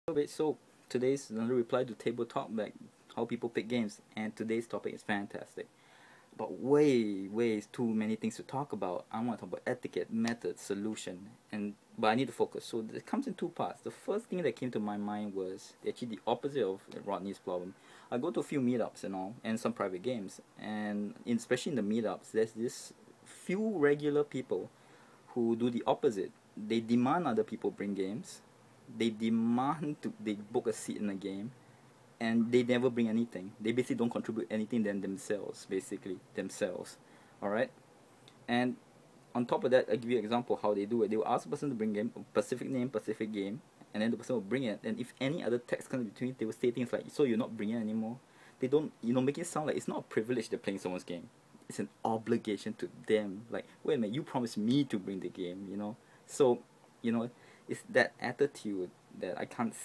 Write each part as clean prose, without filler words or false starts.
Okay, so today's another reply to table talk, like how people pick games, and today's topic is fantastic. But way too many things to talk about. I want to talk about etiquette, method, solution, but I need to focus. So it comes in two parts. The first thing that came to my mind was actually the opposite of Rodney's problem. I go to a few meetups and all, and some private games, and especially in the meetups, there's this few regular people who do the opposite. They demand other people bring games. They book a seat in the game, and they never bring anything. They basically don't contribute anything than themselves. All right, and on top of that, I give you an example of how they do it. They will ask the person to bring game, Pacific name, Pacific game, and then the person will bring it. And if any other text comes between, they will say things like, "So you're not bringing it anymore." They don't, make it sound like it's not a privilege they're playing someone's game. It's an obligation to them. Like, wait a minute, you promised me to bring the game. So, it's that attitude that I can't.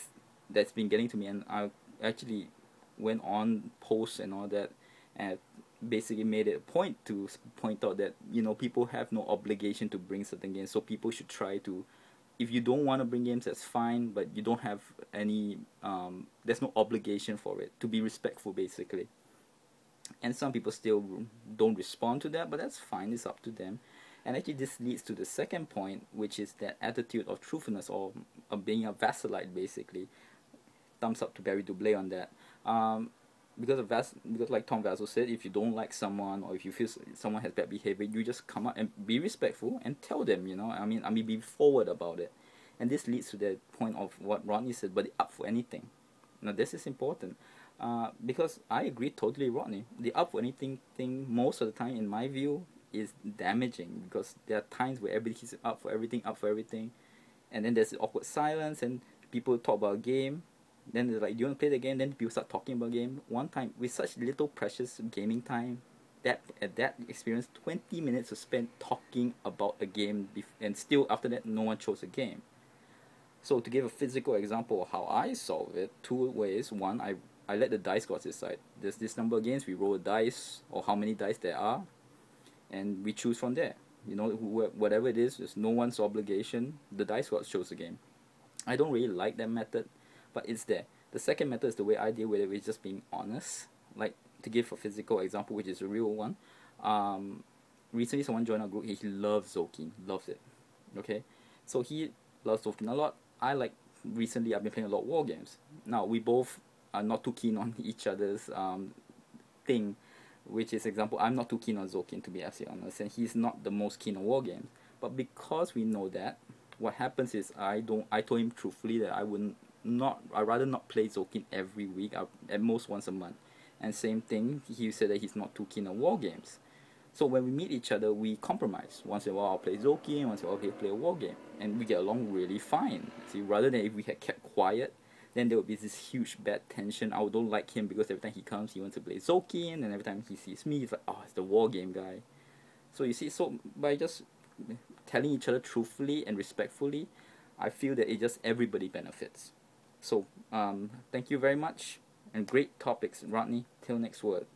That's been getting to me, and I actually went on posts and all that, and basically made it a point to point out that people have no obligation to bring certain games. So people should try to, if you don't want to bring games, that's fine, but you don't have any there's no obligation for it. To be respectful, basically. And some people still don't respond to that, but that's fine, it's up to them. And actually this leads to the second point, which is that attitude of truthfulness, or of being a vassalite, basically. Thumbs up to Barry Dublé on that. Because like Tom Vaso said, if you don't like someone, or if you feel someone has bad behavior, you just come up and be respectful and tell them. I mean, be forward about it. And this leads to the point of what Rodney said, but up for anything. Now this is important, because I agree totally, Rodney. The up for anything thing, most of the time, in my view, is damaging, because there are times where everybody's up for everything, and then there's awkward silence, and people talk about a game. Then they're like, "Do you want to play the game?" Then people start talking about game. One time, with such little precious gaming time, that experience, 20 minutes to spend talking about a game, and still after that, no one chose a game. So to give a physical example of how I solve it, two ways. One, I let the dice gods decide. There's this number of games, we roll a dice, or how many dice there are, and we choose from there. Whatever it is, there's no one's obligation. The dice gods chose the game. I don't really like that method, but it's there. The second method is the way I deal with it, which is just being honest. Like, to give a physical example, which is a real one. Recently someone joined our group. He loves Zolkin, loves it. Okay, so he loves Zolkin a lot. Recently I've been playing a lot of war games. Now we both are not too keen on each other's thing, which is example, I'm not too keen on Zolkin, to be absolutely honest, and he's not the most keen on war games. But because we know that, what happens is I told him truthfully that I'd rather not play Zolkin every week, at most once a month. And same thing, he said that he's not too keen on war games. So when we meet each other, we compromise. Once in a while I'll play Zolkin, once in a while he'll play a war game, and we get along really fine. See, rather than if we had kept quiet, then there would be this huge bad tension. I don't like him because every time he comes, he wants to play Zolkin, and every time he sees me, he's like, "Oh, it's the war game guy." So you see, so by just telling each other truthfully and respectfully, I feel that everybody benefits. So thank you very much, and great topics, Rodney. Till next word.